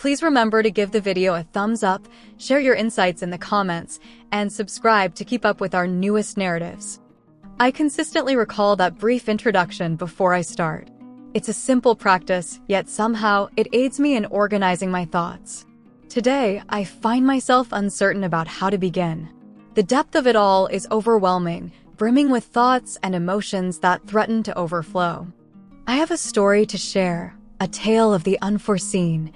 Please remember to give the video a thumbs up, share your insights in the comments, and subscribe to keep up with our newest narratives. I consistently recall that brief introduction before I start. It's a simple practice, yet somehow it aids me in organizing my thoughts. Today, I find myself uncertain about how to begin. The depth of it all is overwhelming, brimming with thoughts and emotions that threaten to overflow. I have a story to share, a tale of the unforeseen,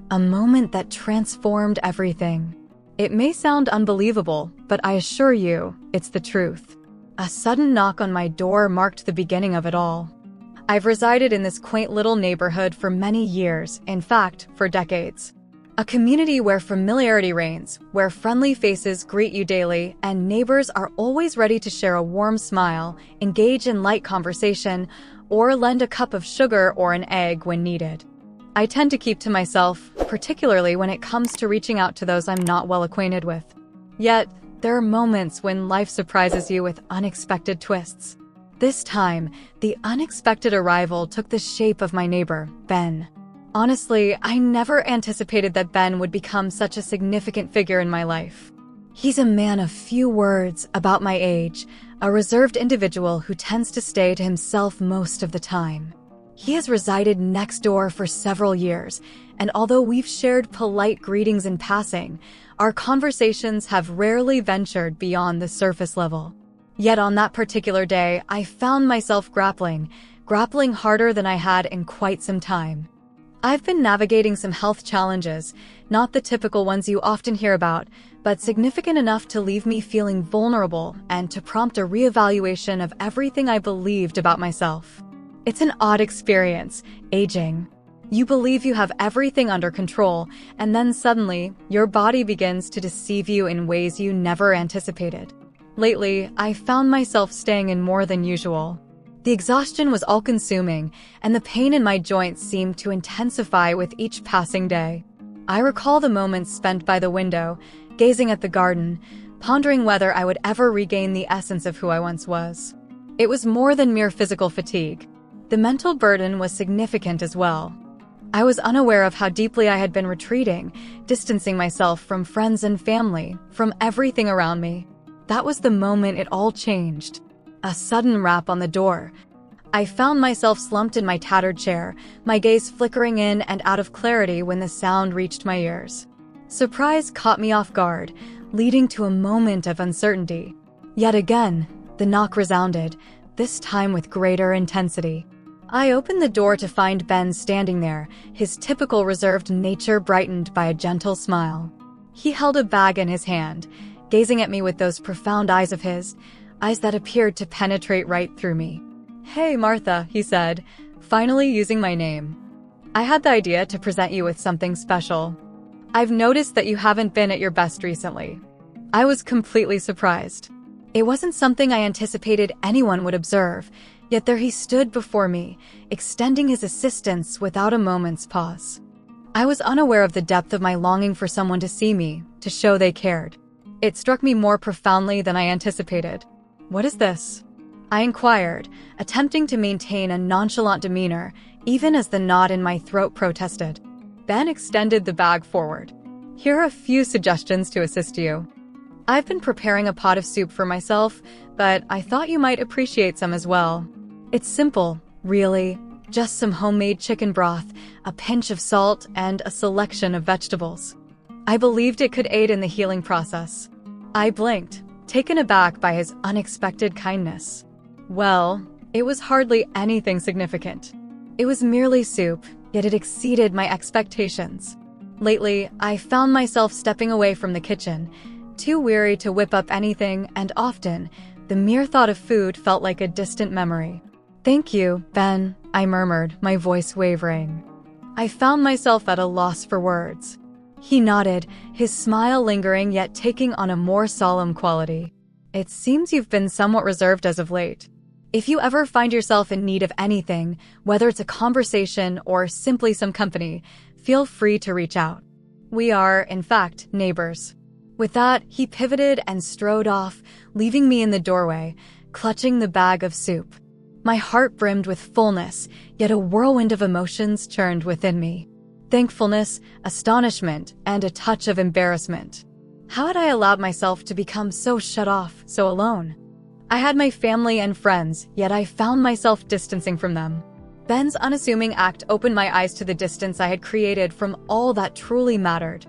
a moment that transformed everything. It may sound unbelievable, but I assure you, it's the truth. A sudden knock on my door marked the beginning of it all. I've resided in this quaint little neighborhood for many years, in fact, for decades. A community where familiarity reigns, where friendly faces greet you daily, and neighbors are always ready to share a warm smile, engage in light conversation, or lend a cup of sugar or an egg when needed. I tend to keep to myself, particularly when it comes to reaching out to those I'm not well acquainted with. Yet, there are moments when life surprises you with unexpected twists. This time, the unexpected arrival took the shape of my neighbor, Ben. Honestly, I never anticipated that Ben would become such a significant figure in my life. He's a man of few words, about my age, a reserved individual who tends to stay to himself most of the time. He has resided next door for several years, and although we've shared polite greetings in passing, our conversations have rarely ventured beyond the surface level. Yet on that particular day, I found myself grappling harder than I had in quite some time. I've been navigating some health challenges, not the typical ones you often hear about, but significant enough to leave me feeling vulnerable and to prompt a reevaluation of everything I believed about myself. It's an odd experience, aging. You believe you have everything under control, and then suddenly, your body begins to deceive you in ways you never anticipated. Lately, I found myself staying in more than usual. The exhaustion was all-consuming, and the pain in my joints seemed to intensify with each passing day. I recall the moments spent by the window, gazing at the garden, pondering whether I would ever regain the essence of who I once was. It was more than mere physical fatigue. The mental burden was significant as well. I was unaware of how deeply I had been retreating, distancing myself from friends and family, from everything around me. That was the moment it all changed. A sudden rap on the door. I found myself slumped in my tattered chair, my gaze flickering in and out of clarity when the sound reached my ears. Surprise caught me off guard, leading to a moment of uncertainty. Yet again, the knock resounded, this time with greater intensity. I opened the door to find Ben standing there, his typical reserved nature brightened by a gentle smile. He held a bag in his hand, gazing at me with those profound eyes of his, eyes that appeared to penetrate right through me. "Hey, Martha," he said, finally using my name. "I had the idea to present you with something special. I've noticed that you haven't been at your best recently." I was completely surprised. It wasn't something I anticipated anyone would observe, yet there he stood before me, extending his assistance without a moment's pause. I was unaware of the depth of my longing for someone to see me, to show they cared. It struck me more profoundly than I anticipated. "What is this?" I inquired, attempting to maintain a nonchalant demeanor, even as the knot in my throat protested. Ben extended the bag forward. "Here are a few suggestions to assist you. I've been preparing a pot of soup for myself, but I thought you might appreciate some as well. It's simple, really, just some homemade chicken broth, a pinch of salt, and a selection of vegetables." I believed it could aid in the healing process. I blinked, taken aback by his unexpected kindness. Well, it was hardly anything significant. It was merely soup, yet it exceeded my expectations. Lately, I found myself stepping away from the kitchen, too weary to whip up anything, and often, the mere thought of food felt like a distant memory. "Thank you, Ben," I murmured, my voice wavering. I found myself at a loss for words. He nodded, his smile lingering yet taking on a more solemn quality. "It seems you've been somewhat reserved as of late. If you ever find yourself in need of anything, whether it's a conversation or simply some company, feel free to reach out. We are, in fact, neighbors." With that, he pivoted and strode off, leaving me in the doorway, clutching the bag of soup. My heart brimmed with fullness, yet a whirlwind of emotions churned within me. thankfulness, astonishment, and a touch of embarrassment. How had I allowed myself to become so shut off, so alone? I had my family and friends, yet I found myself distancing from them. Ben's unassuming act opened my eyes to the distance I had created from all that truly mattered.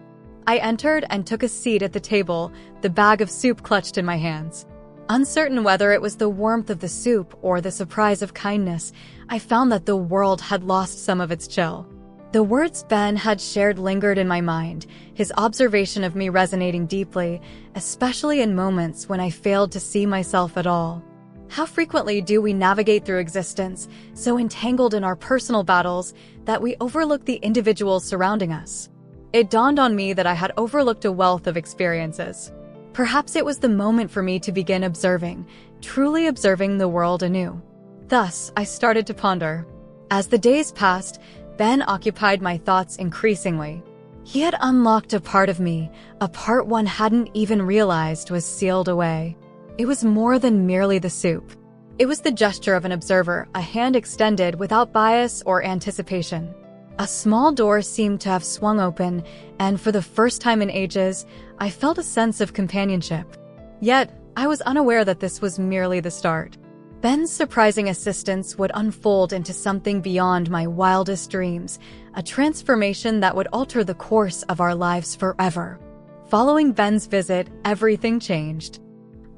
I entered and took a seat at the table, the bag of soup clutched in my hands. Uncertain whether it was the warmth of the soup or the surprise of kindness, I found that the world had lost some of its chill. The words Ben had shared lingered in my mind, his observation of me resonating deeply, especially in moments when I failed to see myself at all. How frequently do we navigate through existence, so entangled in our personal battles that we overlook the individuals surrounding us? It dawned on me that I had overlooked a wealth of experiences. Perhaps it was the moment for me to begin observing, truly observing the world anew. Thus, I started to ponder. As the days passed, Ben occupied my thoughts increasingly. He had unlocked a part of me, a part one hadn't even realized was sealed away. It was more than merely the soup. It was the gesture of an observer, a hand extended without bias or anticipation. A small door seemed to have swung open, and for the first time in ages, I felt a sense of companionship. Yet, I was unaware that this was merely the start. Ben's surprising assistance would unfold into something beyond my wildest dreams, a transformation that would alter the course of our lives forever. Following Ben's visit, everything changed.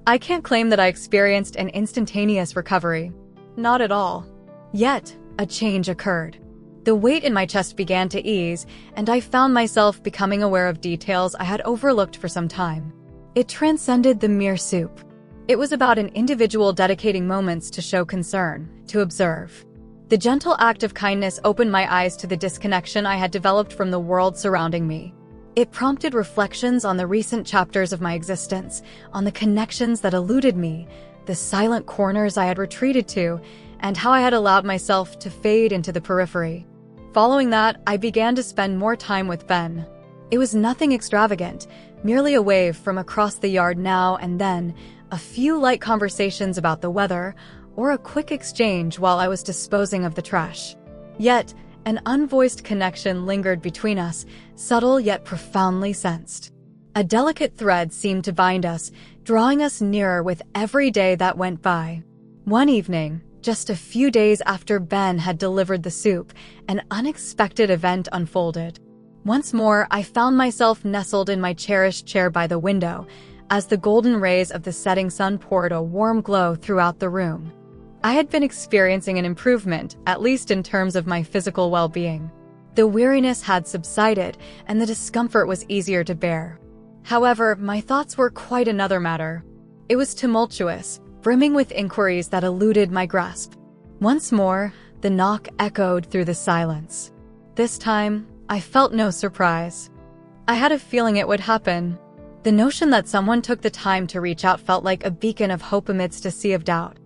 I can't claim that I experienced an instantaneous recovery. Not at all. Yet, a change occurred. The weight in my chest began to ease, and I found myself becoming aware of details I had overlooked for some time. It transcended the mere soup. It was about an individual dedicating moments to show concern, to observe. The gentle act of kindness opened my eyes to the disconnection I had developed from the world surrounding me. It prompted reflections on the recent chapters of my existence, on the connections that eluded me, the silent corners I had retreated to, and how I had allowed myself to fade into the periphery. Following that, I began to spend more time with Ben. It was nothing extravagant, merely a wave from across the yard now and then, a few light conversations about the weather, or a quick exchange while I was disposing of the trash. Yet, an unvoiced connection lingered between us, subtle yet profoundly sensed. A delicate thread seemed to bind us, drawing us nearer with every day that went by. One evening, just a few days after Ben had delivered the soup, an unexpected event unfolded. Once more, I found myself nestled in my cherished chair by the window, as the golden rays of the setting sun poured a warm glow throughout the room. I had been experiencing an improvement, at least in terms of my physical well-being. The weariness had subsided, and the discomfort was easier to bear. However, my thoughts were quite another matter. It was tumultuous, brimming with inquiries that eluded my grasp. Once more, the knock echoed through the silence. This time, I felt no surprise. I had a feeling it would happen. The notion that someone took the time to reach out felt like a beacon of hope amidst a sea of doubt.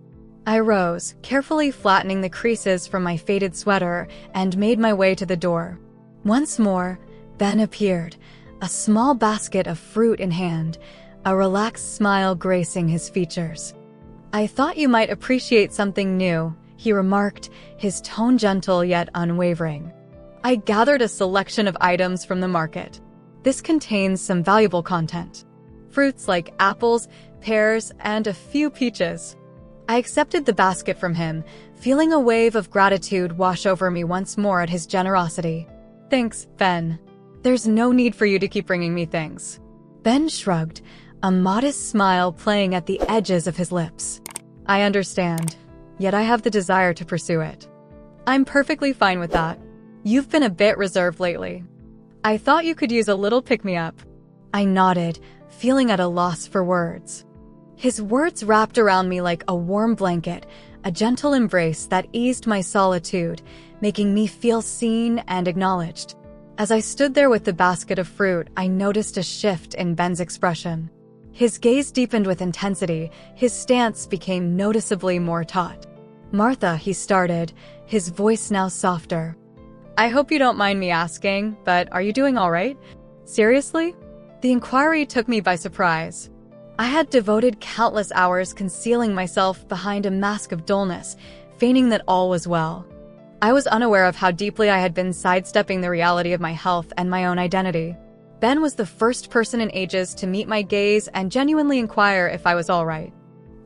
I rose, carefully flattening the creases from my faded sweater, and made my way to the door. Once more, Ben appeared, a small basket of fruit in hand, a relaxed smile gracing his features. "I thought you might appreciate something new," he remarked, his tone gentle yet unwavering. I gathered a selection of items from the market. This contains some valuable content. Fruits like apples, pears, and a few peaches. I accepted the basket from him, feeling a wave of gratitude wash over me once more at his generosity. "Thanks, Ben. There's no need for you to keep bringing me things." Ben shrugged, a modest smile playing at the edges of his lips. "I understand, yet I have the desire to pursue it." "I'm perfectly fine with that. You've been a bit reserved lately. I thought you could use a little pick-me-up." I nodded, feeling at a loss for words. His words wrapped around me like a warm blanket, a gentle embrace that eased my solitude, making me feel seen and acknowledged. As I stood there with the basket of fruit, I noticed a shift in Ben's expression. His gaze deepened with intensity, his stance became noticeably more taut. "Martha," he started, his voice now softer. "I hope you don't mind me asking, but are you doing all right? Seriously?" The inquiry took me by surprise. I had devoted countless hours concealing myself behind a mask of dullness, feigning that all was well. I was unaware of how deeply I had been sidestepping the reality of my health and my own identity. Ben was the first person in ages to meet my gaze and genuinely inquire if I was all right.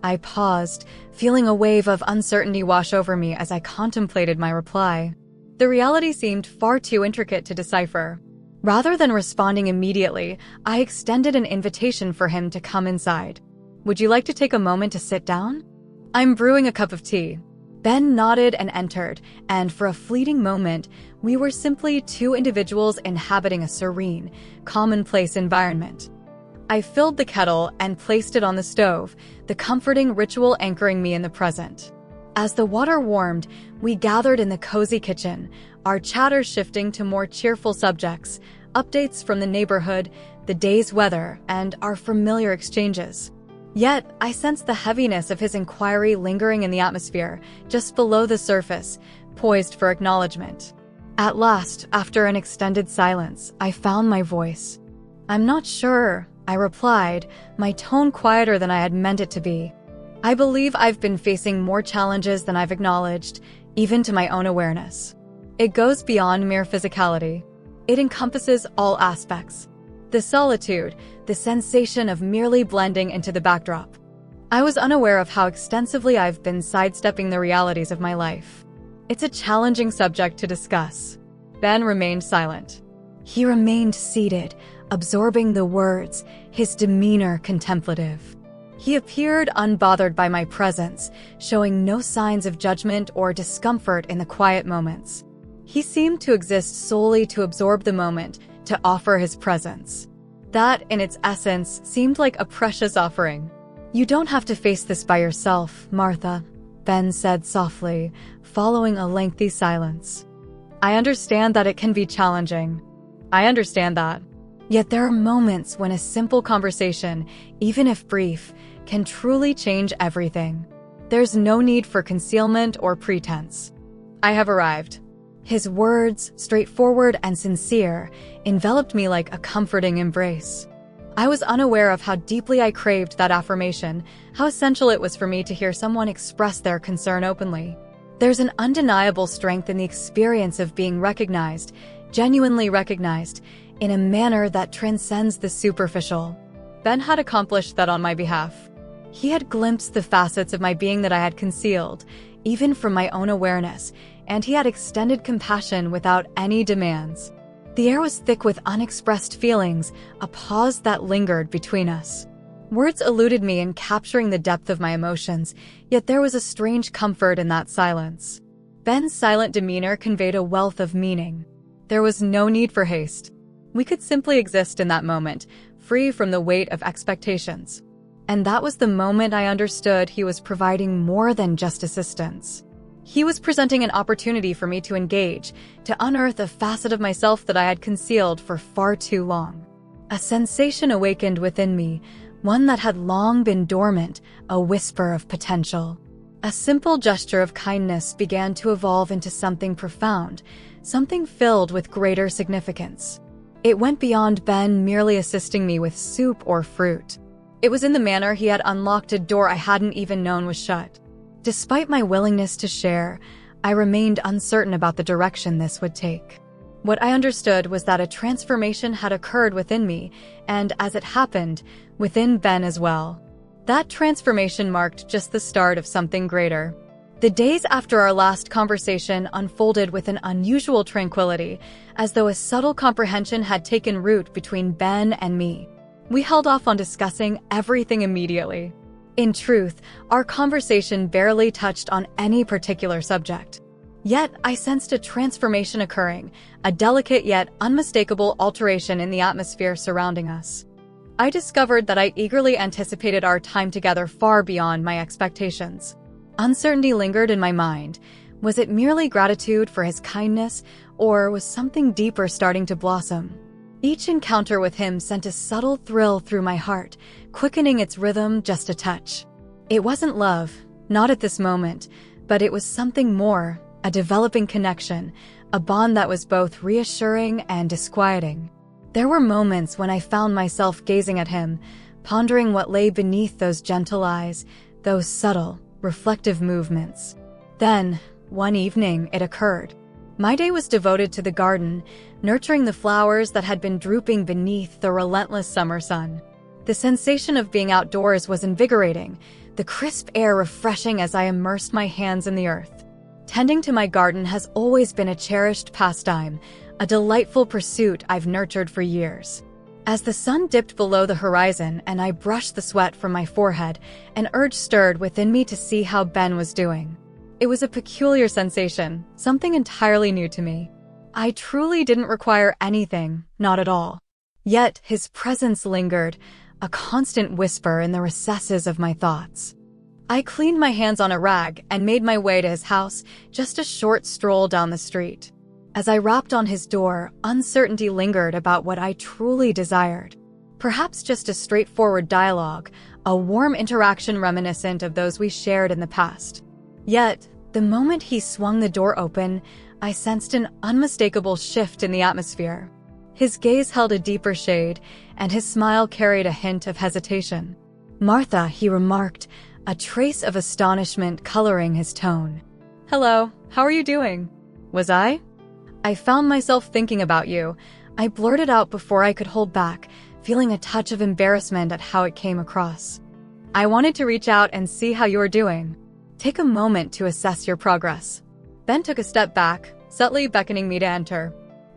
I paused, feeling a wave of uncertainty wash over me as I contemplated my reply. The reality seemed far too intricate to decipher. Rather than responding immediately, I extended an invitation for him to come inside. "Would you like to take a moment to sit down? I'm brewing a cup of tea." Ben nodded and entered, and for a fleeting moment, we were simply two individuals inhabiting a serene, commonplace environment. I filled the kettle and placed it on the stove, the comforting ritual anchoring me in the present. As the water warmed, we gathered in the cozy kitchen, our chatter shifting to more cheerful subjects, updates from the neighborhood, the day's weather, and our familiar exchanges. Yet, I sensed the heaviness of his inquiry lingering in the atmosphere, just below the surface, poised for acknowledgement. At last, after an extended silence, I found my voice. "I'm not sure," I replied, my tone quieter than I had meant it to be. "I believe I've been facing more challenges than I've acknowledged, even to my own awareness. It goes beyond mere physicality. It encompasses all aspects. The solitude, the sensation of merely blending into the backdrop. I was unaware of how extensively I've been sidestepping the realities of my life. It's a challenging subject to discuss." Ben remained silent. He remained seated, absorbing the words, his demeanor contemplative. He appeared unbothered by my presence, showing no signs of judgment or discomfort in the quiet moments. He seemed to exist solely to absorb the moment, to offer his presence. That, in its essence, seemed like a precious offering. "You don't have to face this by yourself, Martha," Ben said softly, following a lengthy silence. "I understand that it can be challenging. I understand that. Yet there are moments when a simple conversation, even if brief, can truly change everything. There's no need for concealment or pretense. I have arrived." His words, straightforward and sincere, enveloped me like a comforting embrace. I was unaware of how deeply I craved that affirmation, how essential it was for me to hear someone express their concern openly. There's an undeniable strength in the experience of being recognized, genuinely recognized, in a manner that transcends the superficial. Ben had accomplished that on my behalf. He had glimpsed the facets of my being that I had concealed, even from my own awareness, and he had extended compassion without any demands. The air was thick with unexpressed feelings, a pause that lingered between us. Words eluded me in capturing the depth of my emotions, yet there was a strange comfort in that silence. Ben's silent demeanor conveyed a wealth of meaning. There was no need for haste. We could simply exist in that moment, free from the weight of expectations. And that was the moment I understood he was providing more than just assistance. He was presenting an opportunity for me to engage, to unearth a facet of myself that I had concealed for far too long. A sensation awakened within me, one that had long been dormant, a whisper of potential. A simple gesture of kindness began to evolve into something profound, something filled with greater significance. It went beyond Ben merely assisting me with soup or fruit. It was in the manner he had unlocked a door I hadn't even known was shut. Despite my willingness to share, I remained uncertain about the direction this would take. What I understood was that a transformation had occurred within me, and as it happened, within Ben as well. That transformation marked just the start of something greater. The days after our last conversation unfolded with an unusual tranquility, as though a subtle comprehension had taken root between Ben and me. We held off on discussing everything immediately. In truth, our conversation barely touched on any particular subject. Yet, I sensed a transformation occurring, a delicate yet unmistakable alteration in the atmosphere surrounding us. I discovered that I eagerly anticipated our time together far beyond my expectations. Uncertainty lingered in my mind. Was it merely gratitude for his kindness, or was something deeper starting to blossom? Each encounter with him sent a subtle thrill through my heart, quickening its rhythm just a touch. It wasn't love, not at this moment, but it was something more, a developing connection, a bond that was both reassuring and disquieting. There were moments when I found myself gazing at him, pondering what lay beneath those gentle eyes, those subtle, reflective movements. Then, one evening, it occurred. My day was devoted to the garden, nurturing the flowers that had been drooping beneath the relentless summer sun. The sensation of being outdoors was invigorating, the crisp air refreshing as I immersed my hands in the earth. Tending to my garden has always been a cherished pastime, a delightful pursuit I've nurtured for years. As the sun dipped below the horizon and I brushed the sweat from my forehead, an urge stirred within me to see how Ben was doing. It was a peculiar sensation, something entirely new to me. I truly didn't require anything, not at all. Yet his presence lingered, a constant whisper in the recesses of my thoughts. I cleaned my hands on a rag and made my way to his house, just a short stroll down the street. As I rapped on his door, uncertainty lingered about what I truly desired. Perhaps just a straightforward dialogue, a warm interaction reminiscent of those we shared in the past. Yet, the moment he swung the door open, I sensed an unmistakable shift in the atmosphere. His gaze held a deeper shade, and his smile carried a hint of hesitation. "Martha," he remarked, a trace of astonishment coloring his tone. "Hello, how are you doing?" "Was I?" "I found myself thinking about you," I blurted out before I could hold back, feeling a touch of embarrassment at how it came across. "I wanted to reach out and see how you were doing. Take a moment to assess your progress." Ben took a step back, subtly beckoning me to enter.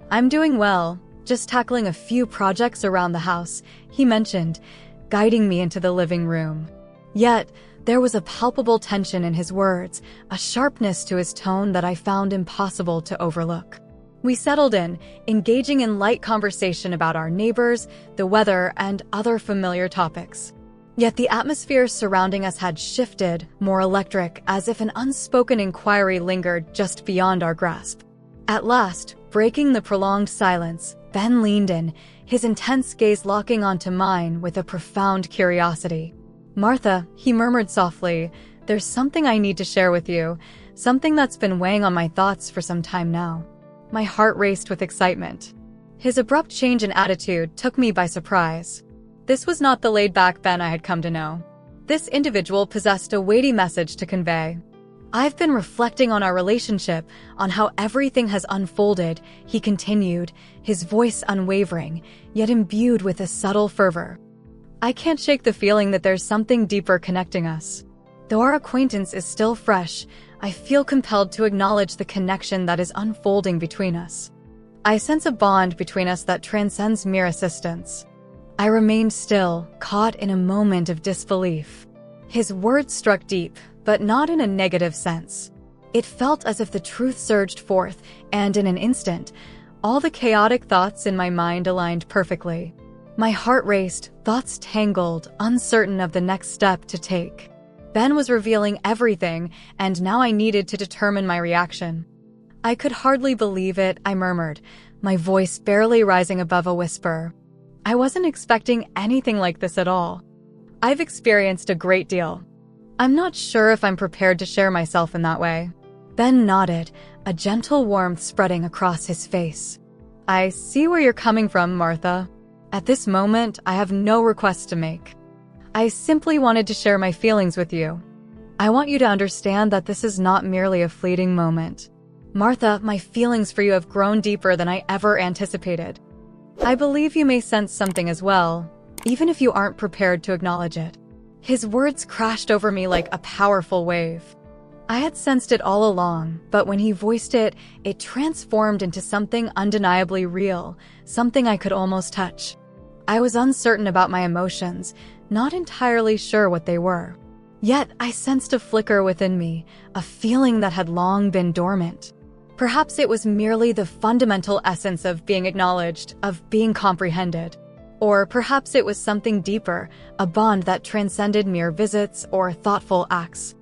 "I'm doing well, just tackling a few projects around the house," he mentioned, guiding me into the living room. Yet, there was a palpable tension in his words, a sharpness to his tone that I found impossible to overlook. We settled in, engaging in light conversation about our neighbors, the weather, and other familiar topics. Yet the atmosphere surrounding us had shifted, more electric, as if an unspoken inquiry lingered just beyond our grasp. At last, breaking the prolonged silence, Ben leaned in, his intense gaze locking onto mine with a profound curiosity. "Martha," he murmured softly, "there's something I need to share with you, something that's been weighing on my thoughts for some time now." My heart raced with excitement. His abrupt change in attitude took me by surprise. This was not the laid-back Ben I had come to know. This individual possessed a weighty message to convey. "I've been reflecting on our relationship, on how everything has unfolded," he continued, his voice unwavering, yet imbued with a subtle fervor. "I can't shake the feeling that there's something deeper connecting us. Though our acquaintance is still fresh, I feel compelled to acknowledge the connection that is unfolding between us. I sense a bond between us that transcends mere assistance." I remained still, caught in a moment of disbelief. His words struck deep, but not in a negative sense. It felt as if the truth surged forth, and in an instant, all the chaotic thoughts in my mind aligned perfectly. My heart raced, thoughts tangled, uncertain of the next step to take. Ben was revealing everything, and now I needed to determine my reaction. "I could hardly believe it," I murmured, my voice barely rising above a whisper. "I wasn't expecting anything like this at all. I've experienced a great deal. I'm not sure if I'm prepared to share myself in that way." Ben nodded, a gentle warmth spreading across his face. "I see where you're coming from, Martha. At this moment, I have no requests to make. I simply wanted to share my feelings with you. I want you to understand that this is not merely a fleeting moment. Martha, my feelings for you have grown deeper than I ever anticipated. I believe you may sense something as well, even if you aren't prepared to acknowledge it." His words crashed over me like a powerful wave. I had sensed it all along, but when he voiced it, it transformed into something undeniably real, something I could almost touch. I was uncertain about my emotions, not entirely sure what they were. Yet I sensed a flicker within me, a feeling that had long been dormant. Perhaps it was merely the fundamental essence of being acknowledged, of being comprehended. Or perhaps it was something deeper, a bond that transcended mere visits or thoughtful acts.